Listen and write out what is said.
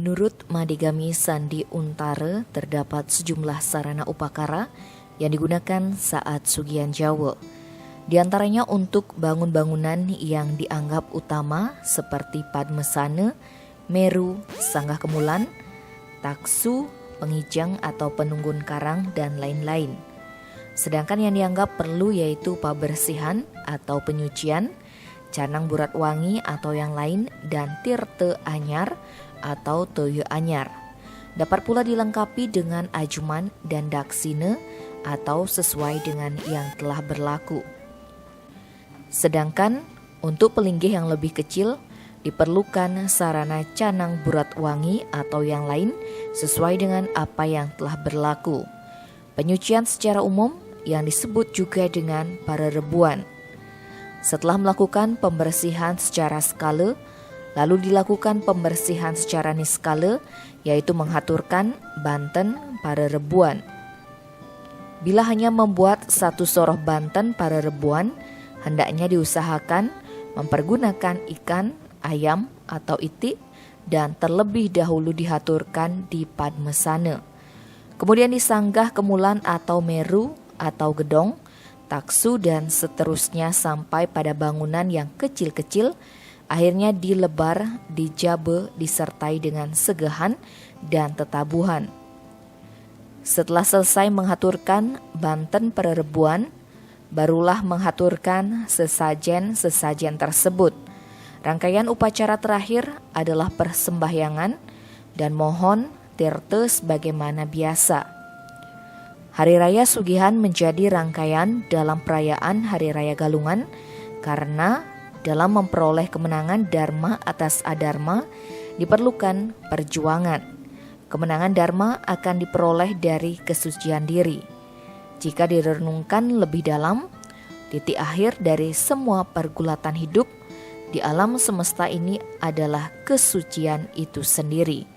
Menurut Madegami Sandi Untare, terdapat sejumlah sarana upakara yang digunakan saat sugihan Jawa. Di antaranya untuk bangun-bangunan yang dianggap utama seperti Padmesana, Meru, Sanggah Kemulan, Taksu, Pengijang atau Penunggun Karang, dan lain-lain. Sedangkan yang dianggap perlu yaitu pabersihan atau penyucian, canang burat wangi atau yang lain, dan tirte anyar atau toyo anyar. Dapat pula dilengkapi dengan ajuman dan daksine atau sesuai dengan yang telah berlaku. Sedangkan untuk pelinggih yang lebih kecil diperlukan sarana canang burat wangi atau yang lain sesuai dengan apa yang telah berlaku. Penyucian secara umum yang disebut juga dengan parerebuan. Setelah melakukan pembersihan secara skala, lalu dilakukan pembersihan secara niskala, yaitu menghaturkan banten parerebuan. Bila hanya membuat satu soroh banten parerebuan, hendaknya diusahakan mempergunakan ikan, ayam, atau itik, dan terlebih dahulu dihaturkan di Padmesana. Kemudian disanggah kemulan atau meru atau gedong, taksu, dan seterusnya sampai pada bangunan yang kecil-kecil, akhirnya dilebar, dijabe, disertai dengan segahan dan tetabuhan. Setelah selesai menghaturkan banten parerebuan, barulah menghaturkan sesajen-sesajen tersebut. Rangkaian upacara terakhir adalah persembahyangan dan mohon tirte sebagaimana biasa. Hari Raya Sugihan menjadi rangkaian dalam perayaan Hari Raya Galungan karena dalam memperoleh kemenangan dharma atas adharma diperlukan perjuangan. Kemenangan dharma akan diperoleh dari kesucian diri. Jika direnungkan lebih dalam, titik akhir dari semua pergulatan hidup di alam semesta ini adalah kesucian itu sendiri.